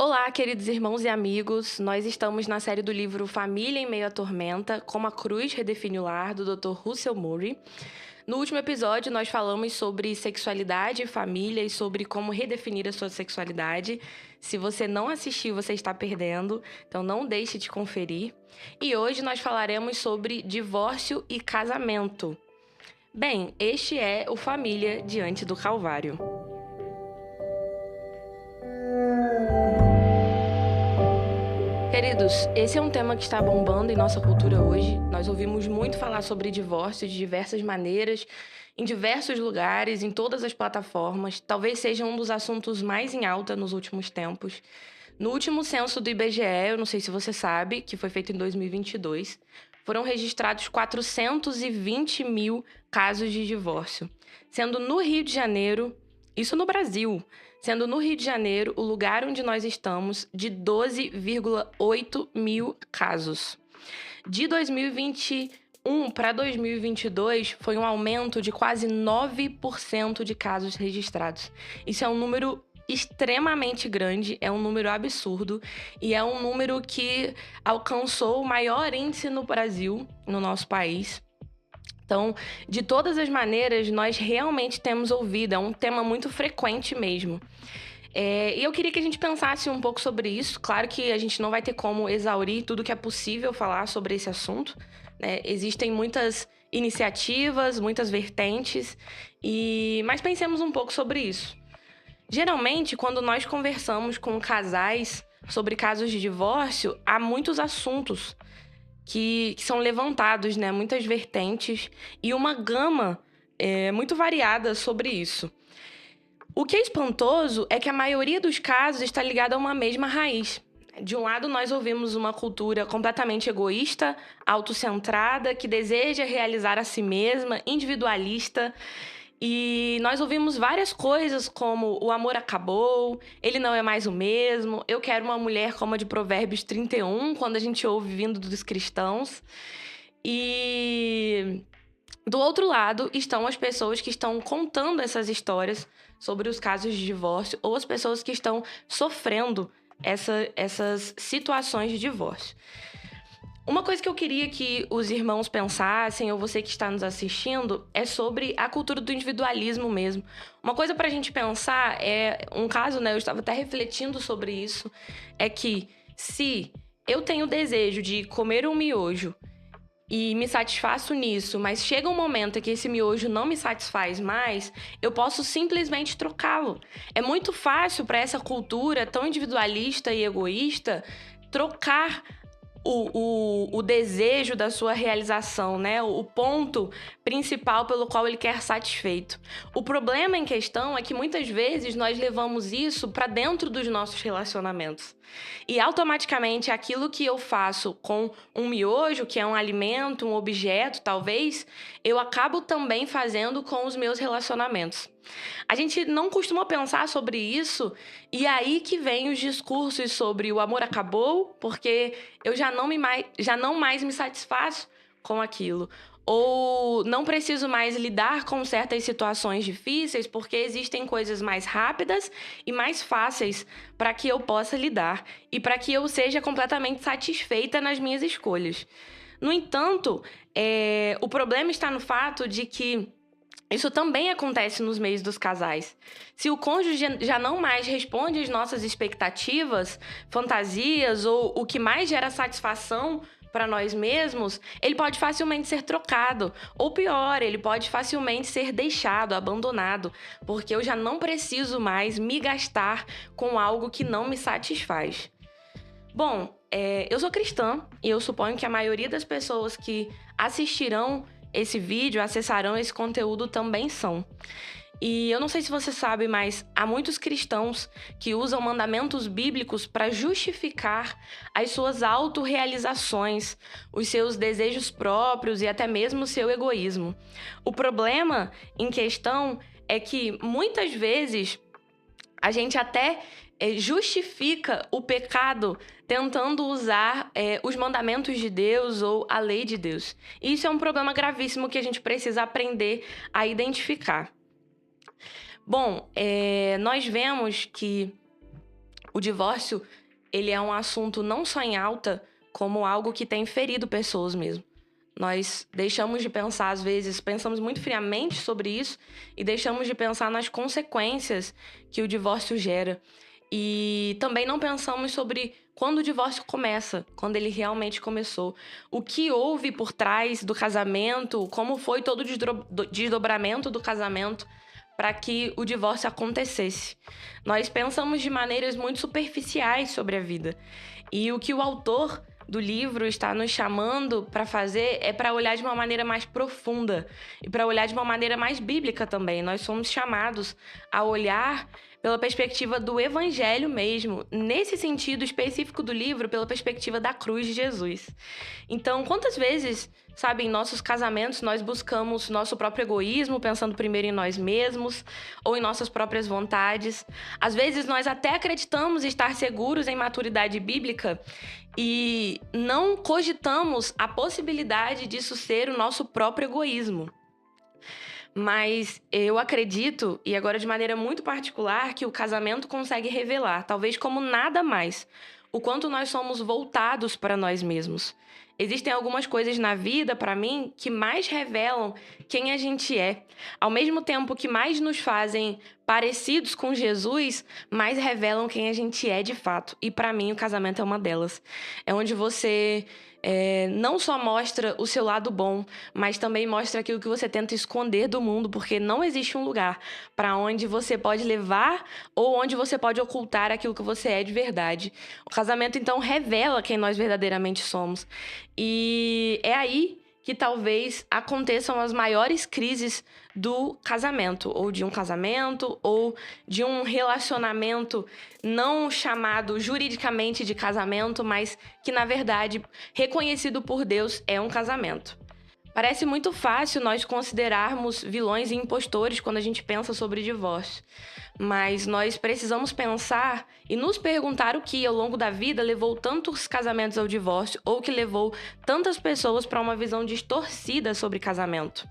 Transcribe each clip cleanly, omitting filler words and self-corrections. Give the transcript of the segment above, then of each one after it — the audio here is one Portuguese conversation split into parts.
Olá, queridos irmãos e amigos. Nós estamos na série do livro Família em Meio à Tormenta, Como a Cruz Redefine o Lar, do Dr. Russell Murray. No último episódio, nós falamos sobre sexualidade e família e sobre como redefinir a sua sexualidade. Se você não assistiu, você está perdendo, então não deixe de conferir. E hoje nós falaremos sobre divórcio e casamento. Bem, este é o Família Diante do Calvário. Queridos, esse é um tema que está bombando em nossa cultura hoje. Nós ouvimos muito falar sobre divórcio de diversas maneiras, em diversos lugares, em todas as plataformas. Talvez seja um dos assuntos mais em alta nos últimos tempos. No último censo do IBGE, eu não sei se você sabe, que foi feito em 2022, foram registrados 420 mil casos de divórcio, sendo no Rio de Janeiro, isso no Brasil, sendo no Rio de Janeiro o lugar onde nós estamos de 12,8 mil casos. De 2021 para 2022 foi um aumento de quase 9% de casos registrados. Isso é um número extremamente grande, é um número absurdo e é um número que alcançou o maior índice no Brasil, no nosso país. Então, de todas as maneiras, nós realmente temos ouvido, é um tema muito frequente mesmo. E eu queria que a gente pensasse um pouco sobre isso. Claro que a gente não vai ter como exaurir tudo que é possível falar sobre esse assunto, né? Existem muitas iniciativas, muitas vertentes, mas pensemos um pouco sobre isso. Geralmente, quando nós conversamos com casais sobre casos de divórcio, há muitos assuntos que são levantados, né? Muitas vertentes e uma gama muito variada sobre isso. O que é espantoso é que a maioria dos casos está ligada a uma mesma raiz. De um lado, nós ouvimos uma cultura completamente egoísta, autocentrada, que deseja realizar a si mesma, individualista. E nós ouvimos várias coisas como o amor acabou, ele não é mais o mesmo, eu quero uma mulher como a de Provérbios 31, quando a gente ouve vindo dos cristãos. E do outro lado estão as pessoas que estão contando essas histórias sobre os casos de divórcio ou as pessoas que estão sofrendo essas situações de divórcio. Uma coisa que eu queria que os irmãos pensassem, ou você que está nos assistindo, é sobre a cultura do individualismo mesmo. Uma coisa pra gente pensar é um caso, né? Eu estava até refletindo sobre isso, é que se eu tenho o desejo de comer um miojo e me satisfaço nisso, mas chega um momento em que esse miojo não me satisfaz mais, eu posso simplesmente trocá-lo. É muito fácil para essa cultura tão individualista e egoísta trocar o desejo da sua realização, né? O ponto principal pelo qual ele quer satisfeito. O problema em questão é que muitas vezes nós levamos isso para dentro dos nossos relacionamentos. E automaticamente aquilo que eu faço com um miojo, que é um alimento, um objeto, talvez, eu acabo também fazendo com os meus relacionamentos. A gente não costuma pensar sobre isso, e aí que vem os discursos sobre o amor acabou, porque eu já não mais me satisfaço com aquilo. Ou não preciso mais lidar com certas situações difíceis, porque existem coisas mais rápidas e mais fáceis para que eu possa lidar e para que eu seja completamente satisfeita nas minhas escolhas. No entanto, o problema está no fato de que isso também acontece nos meios dos casais. Se o cônjuge já não mais responde às nossas expectativas, fantasias ou o que mais gera satisfação para nós mesmos, ele pode facilmente ser trocado. Ou pior, ele pode facilmente ser deixado, abandonado, porque eu já não preciso mais me gastar com algo que não me satisfaz. Bom, eu sou cristã e eu suponho que a maioria das pessoas que assistirão esse vídeo, acessarão esse conteúdo também são. E eu não sei se você sabe, mas há muitos cristãos que usam mandamentos bíblicos para justificar as suas autorrealizações, os seus desejos próprios e até mesmo o seu egoísmo. O problema em questão é que muitas vezes a gente até justifica o pecado tentando usar os mandamentos de Deus ou a lei de Deus. E isso é um problema gravíssimo que a gente precisa aprender a identificar. Bom, nós vemos que O divórcio, ele é um assunto não só em alta, como algo que tem ferido pessoas mesmo. Nós deixamos de pensar, às vezes, pensamos muito friamente sobre isso e deixamos de pensar nas consequências que o divórcio gera. E também não pensamos sobre quando o divórcio começa, quando ele realmente começou. O que houve por trás do casamento, como foi todo o desdobramento do casamento para que o divórcio acontecesse. Nós pensamos de maneiras muito superficiais sobre a vida. E o que o autor do livro está nos chamando para fazer é para olhar de uma maneira mais profunda e para olhar de uma maneira mais bíblica também. Nós somos chamados a olhar pela perspectiva do evangelho mesmo, nesse sentido específico do livro, pela perspectiva da cruz de Jesus. Então, quantas vezes, sabe, em nossos casamentos nós buscamos nosso próprio egoísmo, pensando primeiro em nós mesmos ou em nossas próprias vontades. Às vezes nós até acreditamos estar seguros em maturidade bíblica e não cogitamos a possibilidade disso ser o nosso próprio egoísmo. Mas eu acredito, e agora de maneira muito particular, que o casamento consegue revelar, talvez como nada mais, o quanto nós somos voltados para nós mesmos. Existem algumas coisas na vida, para mim, que mais revelam quem a gente é. Ao mesmo tempo que mais nos fazem parecidos com Jesus, mais revelam quem a gente é de fato. E para mim, o casamento é uma delas. É onde você não só mostra o seu lado bom, mas também mostra aquilo que você tenta esconder do mundo, porque não existe um lugar para onde você pode levar ou onde você pode ocultar aquilo que você é de verdade. O casamento, então, revela quem nós verdadeiramente somos. E é aí que talvez aconteçam as maiores crises do casamento, ou de um relacionamento não chamado juridicamente de casamento, mas que, na verdade, reconhecido por Deus, é um casamento. Parece muito fácil nós considerarmos vilões e impostores quando a gente pensa sobre divórcio, mas nós precisamos pensar e nos perguntar o que, ao longo da vida, levou tantos casamentos ao divórcio ou que levou tantas pessoas para uma visão distorcida sobre casamento.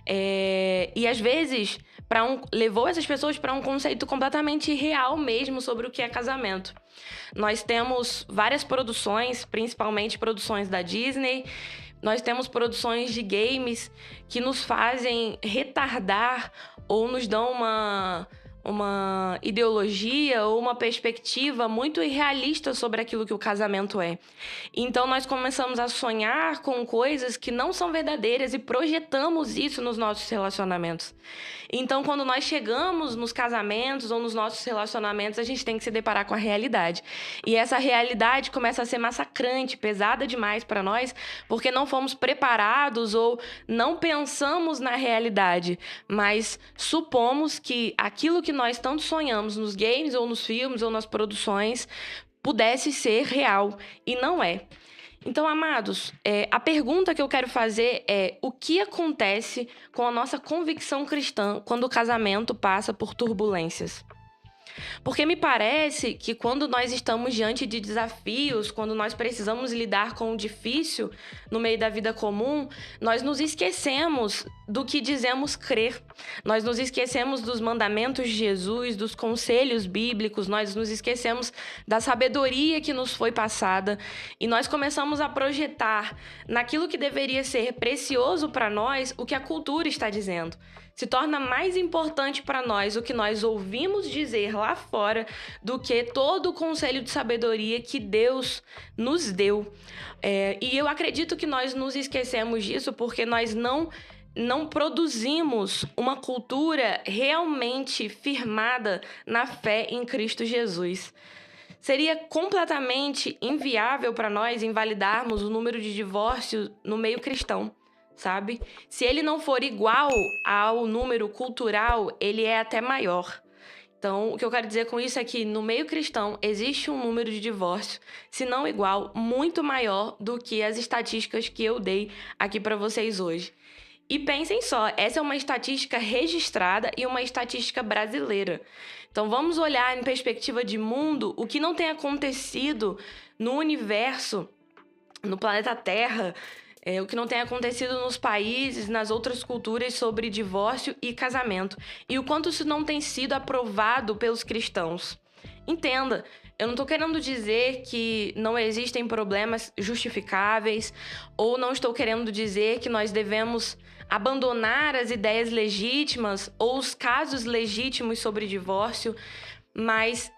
E, às vezes, levou essas pessoas para um conceito completamente irreal mesmo sobre o que é casamento. Nós temos várias produções, principalmente produções da Disney. Nós temos produções de games que nos fazem retardar ou nos dão uma ideologia ou uma perspectiva muito irrealista sobre aquilo que o casamento é. Então, nós começamos a sonhar com coisas que não são verdadeiras e projetamos isso nos nossos relacionamentos. Então, quando nós chegamos nos casamentos ou nos nossos relacionamentos, a gente tem que se deparar com a realidade. E essa realidade começa a ser massacrante, pesada demais para nós, porque não fomos preparados ou não pensamos na realidade, mas supomos que aquilo que nós tanto sonhamos nos games ou nos filmes ou nas produções pudesse ser real, e não é. Então, amados, a pergunta que eu quero fazer é: o que acontece com a nossa convicção cristã quando o casamento passa por turbulências? Porque me parece que quando nós estamos diante de desafios, quando nós precisamos lidar com o difícil no meio da vida comum, nós nos esquecemos do que dizemos crer. Nós nos esquecemos dos mandamentos de Jesus, dos conselhos bíblicos, nós nos esquecemos da sabedoria que nos foi passada e nós começamos a projetar naquilo que deveria ser precioso para nós o que a cultura está dizendo. Se torna mais importante para nós o que nós ouvimos dizer lá fora do que todo o conselho de sabedoria que Deus nos deu. E eu acredito que nós nos esquecemos disso porque nós não produzimos uma cultura realmente firmada na fé em Cristo Jesus. Seria completamente inviável para nós invalidarmos o número de divórcios no meio cristão. Sabe? Se ele não for igual ao número cultural, ele é até maior. Então, o que eu quero dizer com isso é que no meio cristão existe um número de divórcio, se não igual, muito maior do que as estatísticas que eu dei aqui para vocês hoje. E pensem só, essa é uma estatística registrada e uma estatística brasileira. Então, vamos olhar em perspectiva de mundo o que não tem acontecido no universo, no planeta Terra, o que não tem acontecido nos países, nas outras culturas sobre divórcio e casamento. E o quanto isso não tem sido aprovado pelos cristãos. Entenda, eu não tô querendo dizer que não existem problemas justificáveis, ou não estou querendo dizer que nós devemos abandonar as ideias legítimas ou os casos legítimos sobre divórcio, mas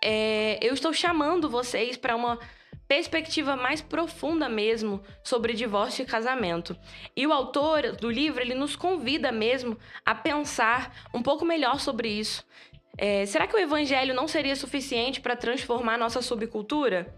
eu estou chamando vocês para uma perspectiva mais profunda mesmo sobre divórcio e casamento. E o autor do livro, ele nos convida mesmo a pensar um pouco melhor sobre isso. Será que o evangelho não seria suficiente para transformar nossa subcultura?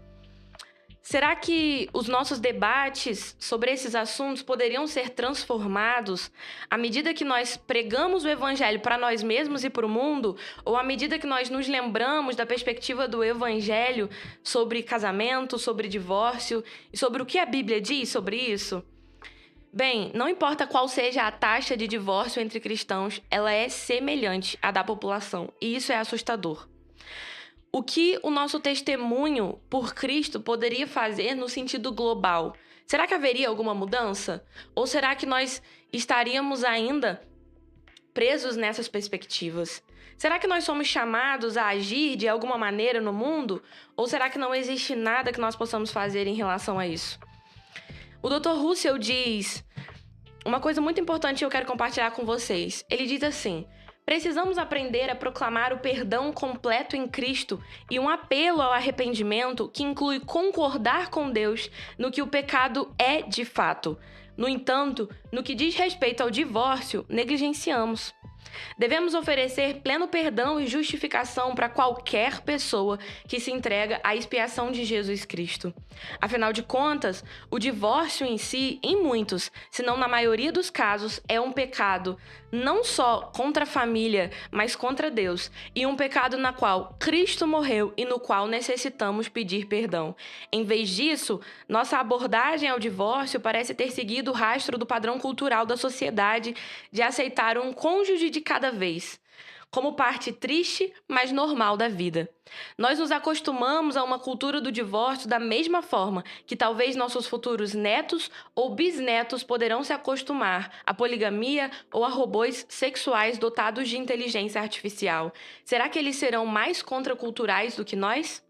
Será que os nossos debates sobre esses assuntos poderiam ser transformados à medida que nós pregamos o evangelho para nós mesmos e para o mundo, ou à medida que nós nos lembramos da perspectiva do evangelho sobre casamento, sobre divórcio e sobre o que a Bíblia diz sobre isso? Bem, não importa qual seja a taxa de divórcio entre cristãos, ela é semelhante à da população, e isso é assustador. O que o nosso testemunho por Cristo poderia fazer no sentido global? Será que haveria alguma mudança? Ou será que nós estaríamos ainda presos nessas perspectivas? Será que nós somos chamados a agir de alguma maneira no mundo? Ou será que não existe nada que nós possamos fazer em relação a isso? O Dr. Russell diz uma coisa muito importante que eu quero compartilhar com vocês. Ele diz assim: precisamos aprender a proclamar o perdão completo em Cristo e um apelo ao arrependimento que inclui concordar com Deus no que o pecado é de fato. No entanto, no que diz respeito ao divórcio, negligenciamos. Devemos oferecer pleno perdão e justificação para qualquer pessoa que se entrega à expiação de Jesus Cristo. Afinal de contas, o divórcio em si, em muitos, se não na maioria dos casos, é um pecado não só contra a família, mas contra Deus, e um pecado na qual Cristo morreu e no qual necessitamos pedir perdão. Em vez disso, nossa abordagem ao divórcio parece ter seguido o rastro do padrão cultural da sociedade de aceitar um cônjuge de cada vez, como parte triste, mas normal da vida. Nós nos acostumamos a uma cultura do divórcio da mesma forma que talvez nossos futuros netos ou bisnetos poderão se acostumar à poligamia ou a robôs sexuais dotados de inteligência artificial. Será que eles serão mais contraculturais do que nós?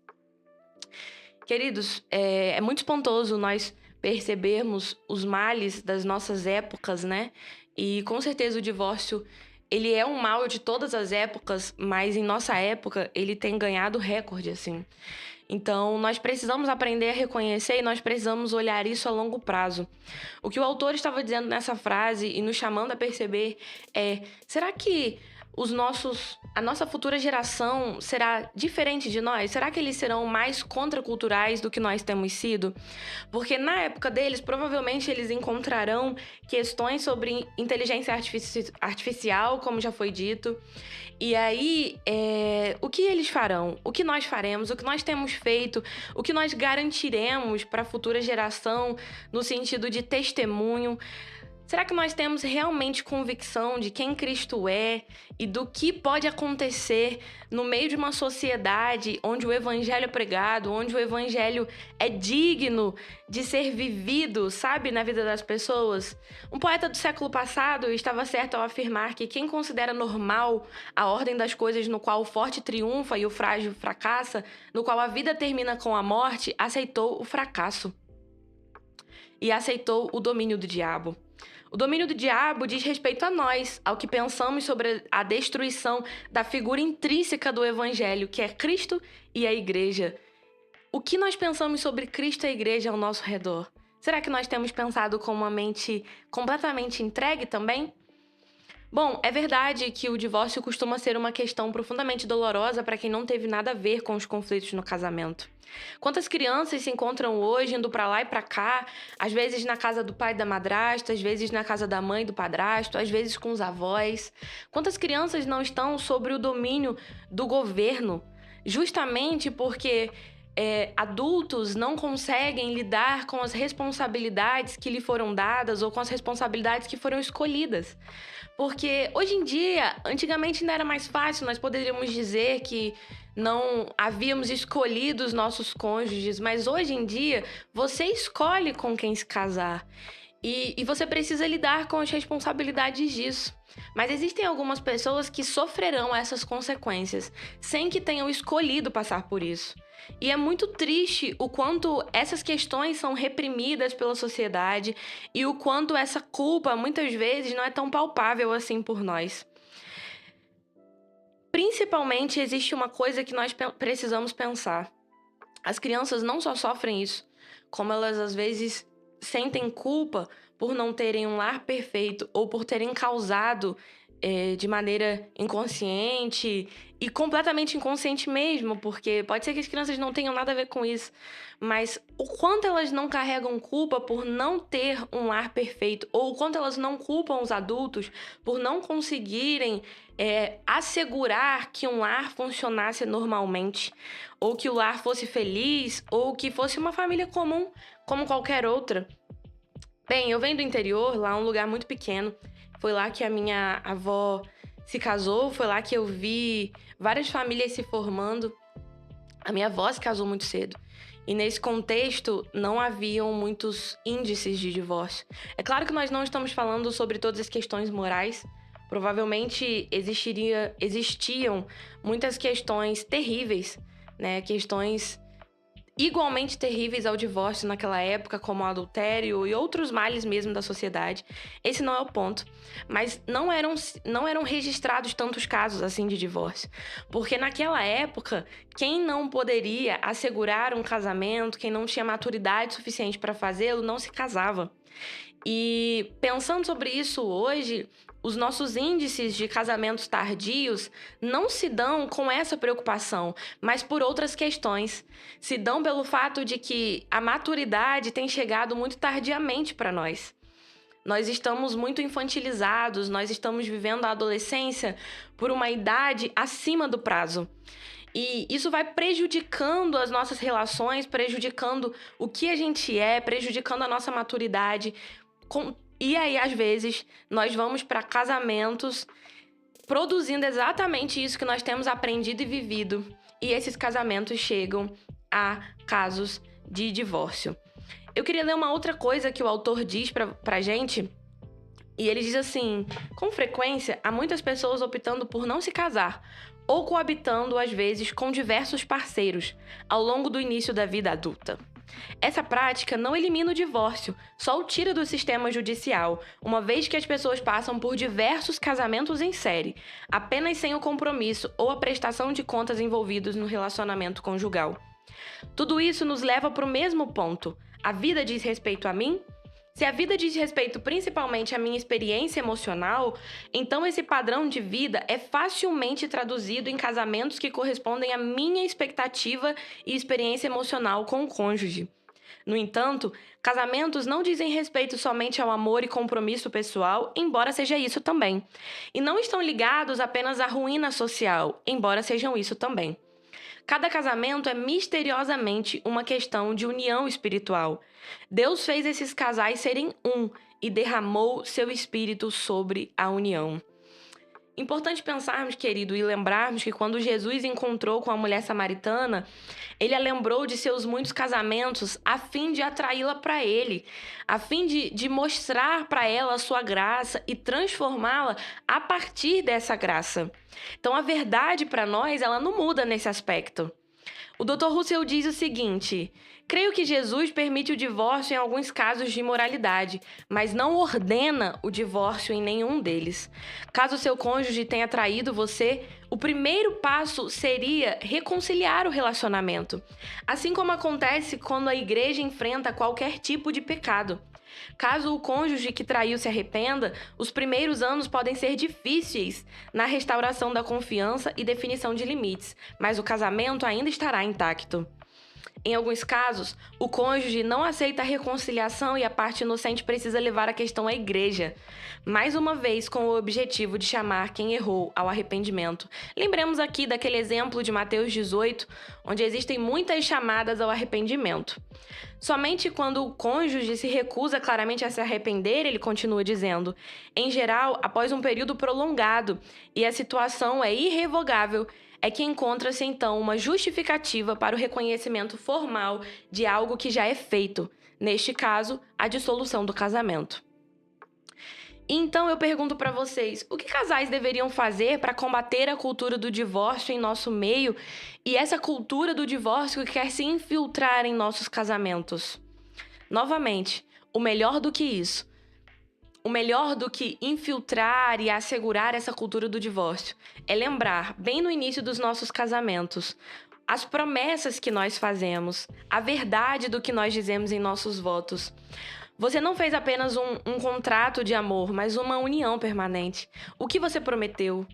Queridos, é muito espantoso nós percebermos os males das nossas épocas, né? E com certeza o divórcio, ele é um mal de todas as épocas, mas em nossa época ele tem ganhado recorde, assim. Então, nós precisamos aprender a reconhecer e nós precisamos olhar isso a longo prazo. O que o autor estava dizendo nessa frase e nos chamando a perceber é: será que a nossa futura geração será diferente de nós? Será que eles serão mais contraculturais do que nós temos sido? Porque na época deles, provavelmente eles encontrarão questões sobre inteligência artificial, como já foi dito. E aí, o que eles farão? O que nós faremos? O que nós temos feito? O que nós garantiremos para a futura geração no sentido de testemunho? Será que nós temos realmente convicção de quem Cristo é e do que pode acontecer no meio de uma sociedade onde o evangelho é pregado, onde o evangelho é digno de ser vivido, sabe, na vida das pessoas? Um poeta do século passado estava certo ao afirmar que quem considera normal a ordem das coisas no qual o forte triunfa e o frágil fracassa, no qual a vida termina com a morte, aceitou o fracasso e aceitou o domínio do diabo. O domínio do diabo diz respeito a nós, ao que pensamos sobre a destruição da figura intrínseca do evangelho, que é Cristo e a igreja. O que nós pensamos sobre Cristo e a igreja ao nosso redor? Será que nós temos pensado com uma mente completamente entregue também? Bom, é verdade que o divórcio costuma ser uma questão profundamente dolorosa para quem não teve nada a ver com os conflitos no casamento. Quantas crianças se encontram hoje indo para lá e para cá, às vezes na casa do pai e da madrasta, às vezes na casa da mãe e do padrasto, às vezes com os avós? Quantas crianças não estão sob o domínio do governo, justamente porque adultos não conseguem lidar com as responsabilidades que lhe foram dadas ou com as responsabilidades que foram escolhidas? Porque hoje em dia, antigamente ainda era mais fácil, nós poderíamos dizer que não havíamos escolhido os nossos cônjuges, mas hoje em dia você escolhe com quem se casar. E você precisa lidar com as responsabilidades disso. Mas existem algumas pessoas que sofrerão essas consequências sem que tenham escolhido passar por isso. E é muito triste o quanto essas questões são reprimidas pela sociedade e o quanto essa culpa muitas vezes não é tão palpável assim por nós. Principalmente existe uma coisa que nós precisamos pensar. As crianças não só sofrem isso, como elas às vezes sentem culpa por não terem um lar perfeito ou por terem causado de maneira inconsciente e completamente inconsciente mesmo, porque pode ser que as crianças não tenham nada a ver com isso, mas o quanto elas não carregam culpa por não ter um lar perfeito, ou o quanto elas não culpam os adultos por não conseguirem assegurar que um lar funcionasse normalmente, ou que o lar fosse feliz, ou que fosse uma família comum, como qualquer outra. Bem, eu venho do interior, lá um lugar muito pequeno. Foi lá que a minha avó se casou, foi lá que eu vi várias famílias se formando. A minha avó se casou muito cedo. E nesse contexto, não haviam muitos índices de divórcio. É claro que nós não estamos falando sobre todas as questões morais. Provavelmente existiam muitas questões terríveis, né? Questões igualmente terríveis ao divórcio naquela época, como o adultério e outros males mesmo da sociedade. Esse não é o ponto. Mas não eram registrados tantos casos assim de divórcio. Porque naquela época, quem não poderia assegurar um casamento, quem não tinha maturidade suficiente para fazê-lo, não se casava. E pensando sobre isso hoje, os nossos índices de casamentos tardios não se dão com essa preocupação, mas por outras questões. Se dão pelo fato de que a maturidade tem chegado muito tardiamente para nós. Nós estamos muito infantilizados, nós estamos vivendo a adolescência por uma idade acima do prazo. E isso vai prejudicando as nossas relações, prejudicando o que a gente é, prejudicando a nossa maturidade. E aí, às vezes, nós vamos para casamentos produzindo exatamente isso que nós temos aprendido e vivido. E esses casamentos chegam a casos de divórcio. Eu queria ler uma outra coisa que o autor diz pra gente. E ele diz assim: com frequência, há muitas pessoas optando por não se casar ou coabitando, às vezes, com diversos parceiros ao longo do início da vida adulta. Essa prática não elimina o divórcio, só o tira do sistema judicial, uma vez que as pessoas passam por diversos casamentos em série, apenas sem o compromisso ou a prestação de contas envolvidos no relacionamento conjugal. Tudo isso nos leva para o mesmo ponto. A vida diz respeito a mim? Se a vida diz respeito principalmente à minha experiência emocional, então esse padrão de vida é facilmente traduzido em casamentos que correspondem à minha expectativa e experiência emocional com o cônjuge. No entanto, casamentos não dizem respeito somente ao amor e compromisso pessoal, embora seja isso também. E não estão ligados apenas à ruína social, embora sejam isso também. Cada casamento é misteriosamente uma questão de união espiritual. Deus fez esses casais serem um e derramou seu espírito sobre a união. Importante pensarmos, querido, e lembrarmos que quando Jesus encontrou com a mulher samaritana, ele a lembrou de seus muitos casamentos a fim de atraí-la para ele, a fim de mostrar para ela a sua graça e transformá-la a partir dessa graça. Então, a verdade para nós, ela não muda nesse aspecto. O Dr. Russell diz o seguinte: creio que Jesus permite o divórcio em alguns casos de imoralidade, mas não ordena o divórcio em nenhum deles. Caso seu cônjuge tenha traído você, o primeiro passo seria reconciliar o relacionamento, assim como acontece quando a igreja enfrenta qualquer tipo de pecado. Caso o cônjuge que traiu se arrependa, os primeiros anos podem ser difíceis na restauração da confiança e definição de limites, mas o casamento ainda estará intacto. Em alguns casos, o cônjuge não aceita a reconciliação e a parte inocente precisa levar a questão à igreja, mais uma vez com o objetivo de chamar quem errou ao arrependimento. Lembremos aqui daquele exemplo de Mateus 18, onde existem muitas chamadas ao arrependimento. Somente quando o cônjuge se recusa claramente a se arrepender, ele continua dizendo, em geral, após um período prolongado e a situação é irrevogável, é que encontra-se então uma justificativa para o reconhecimento formal de algo que já é feito, neste caso, a dissolução do casamento. Então eu pergunto para vocês, o que casais deveriam fazer para combater a cultura do divórcio em nosso meio e essa cultura do divórcio que quer se infiltrar em nossos casamentos? Novamente, o melhor do que isso, o melhor do que infiltrar e assegurar essa cultura do divórcio é lembrar, bem no início dos nossos casamentos, as promessas que nós fazemos, a verdade do que nós dizemos em nossos votos. Você não fez apenas um contrato de amor, mas uma união permanente. O que você prometeu?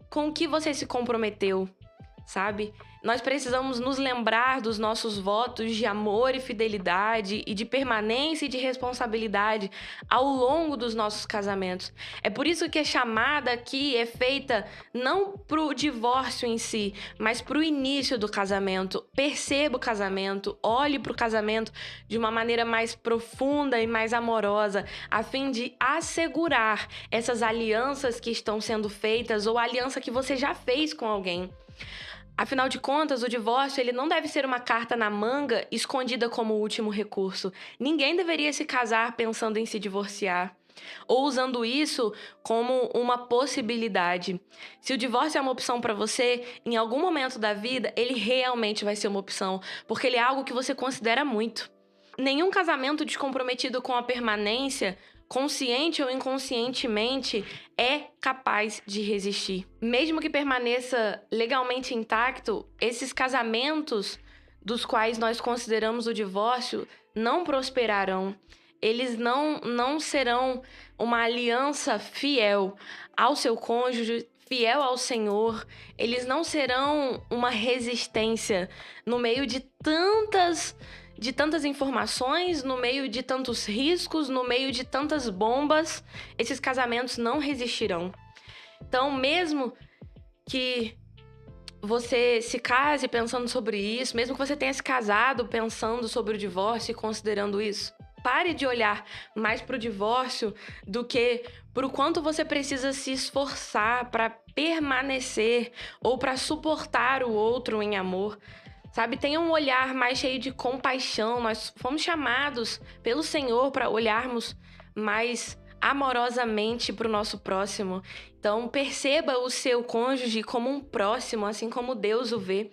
Com o que você se comprometeu? Sabe? Nós precisamos nos lembrar dos nossos votos de amor e fidelidade e de permanência e de responsabilidade ao longo dos nossos casamentos. É por isso que a chamada aqui é feita não para o divórcio em si, mas para o início do casamento. Perceba o casamento, olhe para o casamento de uma maneira mais profunda e mais amorosa, a fim de assegurar essas alianças que estão sendo feitas ou a aliança que você já fez com alguém. Afinal de contas, o divórcio ele não deve ser uma carta na manga escondida como último recurso. Ninguém deveria se casar pensando em se divorciar ou usando isso como uma possibilidade. Se o divórcio é uma opção para você, em algum momento da vida, ele realmente vai ser uma opção, porque ele é algo que você considera muito. Nenhum casamento descomprometido com a permanência, consciente ou inconscientemente, é capaz de resistir. Mesmo que permaneça legalmente intacto, esses casamentos dos quais nós consideramos o divórcio não prosperarão. Eles não serão uma aliança fiel ao seu cônjuge, fiel ao Senhor. Eles não serão uma resistência no meio de tantas informações, no meio de tantos riscos, no meio de tantas bombas. Esses casamentos não resistirão. Então, mesmo que você se case pensando sobre isso, mesmo que você tenha se casado pensando sobre o divórcio e considerando isso, pare de olhar mais para o divórcio do que para o quanto você precisa se esforçar para permanecer ou para suportar o outro em amor. Sabe, tenha um olhar mais cheio de compaixão. Nós fomos chamados pelo Senhor para olharmos mais amorosamente para o nosso próximo. Então, perceba o seu cônjuge como um próximo, assim como Deus o vê.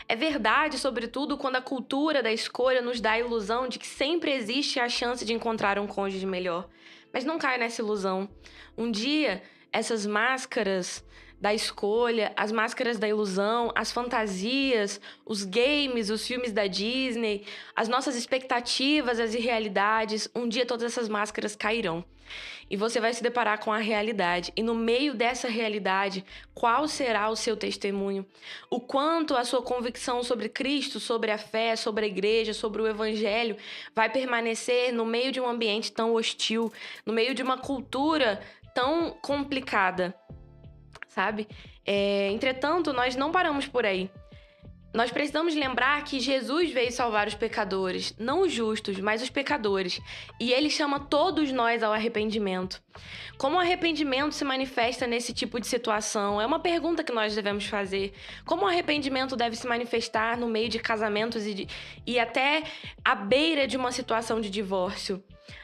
É verdade, sobretudo, quando a cultura da escolha nos dá a ilusão de que sempre existe a chance de encontrar um cônjuge melhor. Mas não caia nessa ilusão. Um dia, essas máscaras da escolha, as máscaras da ilusão, as fantasias, os games, os filmes da Disney, as nossas expectativas, as irrealidades, um dia todas essas máscaras cairão. E você vai se deparar com a realidade. E no meio dessa realidade, qual será o seu testemunho? O quanto a sua convicção sobre Cristo, sobre a fé, sobre a igreja, sobre o evangelho vai permanecer no meio de um ambiente tão hostil, no meio de uma cultura tão complicada, sabe? Entretanto, nós não paramos por aí. Nós precisamos lembrar que Jesus veio salvar os pecadores, não os justos, mas os pecadores. E ele chama todos nós ao arrependimento. Como o arrependimento se manifesta nesse tipo de situação? É uma pergunta que nós devemos fazer. Como o arrependimento deve se manifestar no meio de casamentos e até à beira de uma situação de divórcio?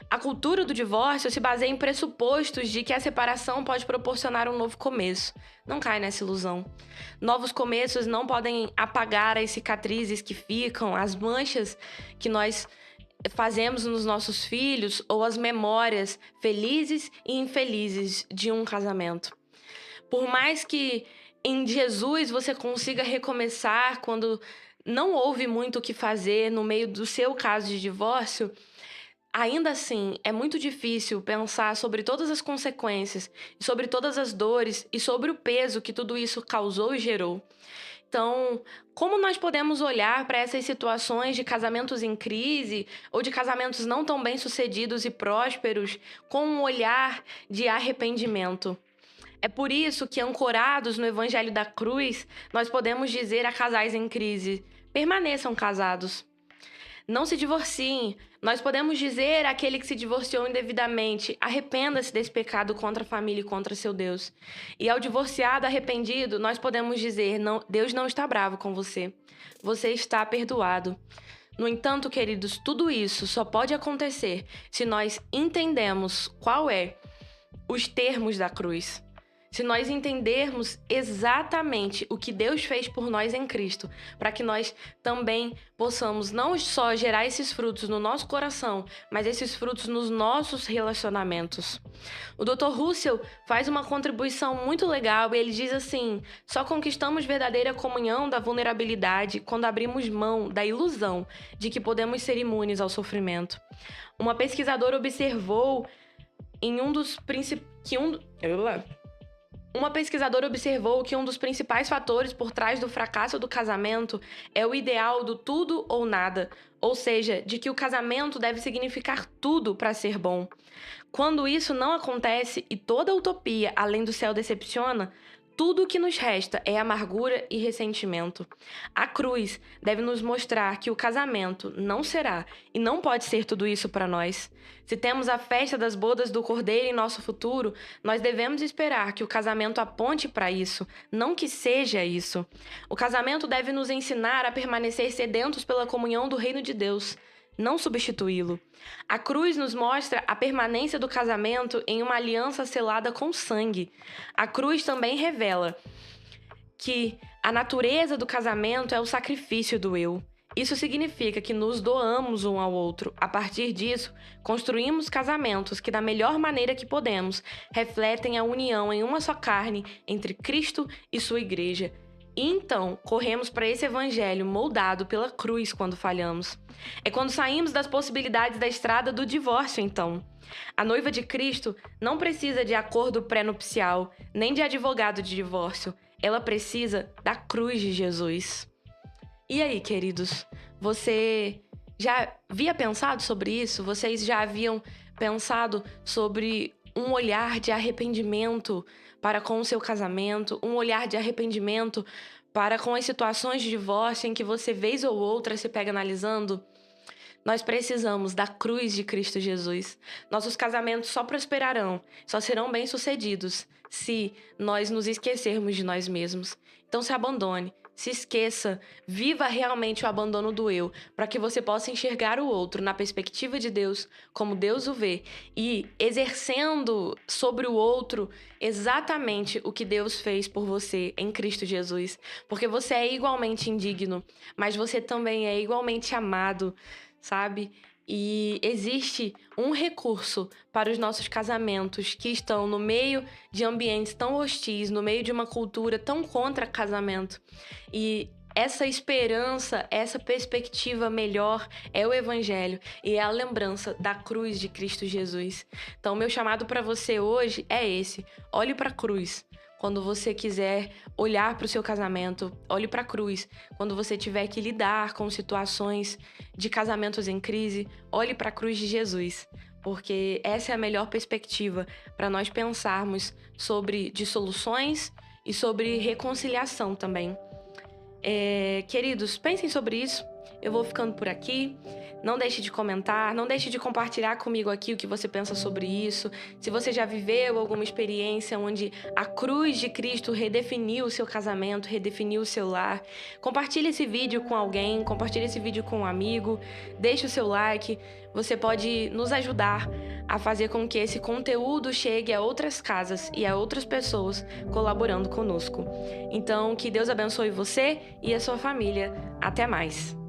A cultura do divórcio se baseia em pressupostos de que a separação pode proporcionar um novo começo. Não cai nessa ilusão. Novos começos não podem apagar as cicatrizes que ficam, as manchas que nós fazemos nos nossos filhos ou as memórias felizes e infelizes de um casamento. Por mais que em Jesus você consiga recomeçar quando não houve muito o que fazer no meio do seu caso de divórcio, ainda assim, é muito difícil pensar sobre todas as consequências, sobre todas as dores e sobre o peso que tudo isso causou e gerou. Então, como nós podemos olhar para essas situações de casamentos em crise ou de casamentos não tão bem-sucedidos e prósperos com um olhar de arrependimento? É por isso que, ancorados no Evangelho da Cruz, nós podemos dizer a casais em crise: permaneçam casados. Não se divorciem. Nós podemos dizer àquele que se divorciou indevidamente: arrependa-se desse pecado contra a família e contra seu Deus. E ao divorciado arrependido, nós podemos dizer: não, Deus não está bravo com você. Você está perdoado. No entanto, queridos, tudo isso só pode acontecer se nós entendemos qual é os termos da cruz. Se nós entendermos exatamente o que Deus fez por nós em Cristo, para que nós também possamos não só gerar esses frutos no nosso coração, mas esses frutos nos nossos relacionamentos. O Dr. Russell faz uma contribuição muito legal e ele diz assim: só conquistamos verdadeira comunhão da vulnerabilidade quando abrimos mão da ilusão de que podemos ser imunes ao sofrimento. Uma pesquisadora observou que um dos principais fatores por trás do fracasso do casamento é o ideal do tudo ou nada, ou seja, de que o casamento deve significar tudo para ser bom. Quando isso não acontece e toda utopia além do céu decepciona, tudo o que nos resta é amargura e ressentimento. A cruz deve nos mostrar que o casamento não será e não pode ser tudo isso para nós. Se temos a festa das bodas do Cordeiro em nosso futuro, nós devemos esperar que o casamento aponte para isso, não que seja isso. O casamento deve nos ensinar a permanecer sedentos pela comunhão do reino de Deus, não substituí-lo. A cruz nos mostra a permanência do casamento em uma aliança selada com sangue. A cruz também revela que a natureza do casamento é o sacrifício do eu. Isso significa que nos doamos um ao outro. A partir disso, construímos casamentos que, da melhor maneira que podemos, refletem a união em uma só carne entre Cristo e sua igreja. E então, corremos para esse evangelho moldado pela cruz quando falhamos. É quando saímos das possibilidades da estrada do divórcio, então. A noiva de Cristo não precisa de acordo pré-nupcial, nem de advogado de divórcio. Ela precisa da cruz de Jesus. E aí, queridos? Você já havia pensado sobre isso? Vocês já haviam pensado sobre um olhar de arrependimento para com o seu casamento, um olhar de arrependimento para com as situações de divórcio em que você, vez ou outra, se pega analisando? Nós precisamos da cruz de Cristo Jesus. Nossos casamentos só prosperarão, só serão bem-sucedidos se nós nos esquecermos de nós mesmos. Então se abandone, se esqueça, viva realmente o abandono do eu, para que você possa enxergar o outro na perspectiva de Deus, como Deus o vê, e exercendo sobre o outro exatamente o que Deus fez por você em Cristo Jesus. Porque você é igualmente indigno, mas você também é igualmente amado, sabe? E existe um recurso para os nossos casamentos que estão no meio de ambientes tão hostis, no meio de uma cultura tão contra casamento. E essa esperança, essa perspectiva melhor é o Evangelho e é a lembrança da cruz de Cristo Jesus. Então, meu chamado para você hoje é esse: olhe para a cruz. Quando você quiser olhar para o seu casamento, olhe para a cruz. Quando você tiver que lidar com situações de casamentos em crise, olhe para a cruz de Jesus. Porque essa é a melhor perspectiva para nós pensarmos sobre dissoluções e sobre reconciliação também. Queridos, pensem sobre isso. Eu vou ficando por aqui. Não deixe de comentar, não deixe de compartilhar comigo aqui o que você pensa sobre isso. Se você já viveu alguma experiência onde a cruz de Cristo redefiniu o seu casamento, redefiniu o seu lar, compartilhe esse vídeo com alguém, compartilhe esse vídeo com um amigo, deixe o seu like. Você pode nos ajudar a fazer com que esse conteúdo chegue a outras casas e a outras pessoas colaborando conosco. Então, que Deus abençoe você e a sua família. Até mais!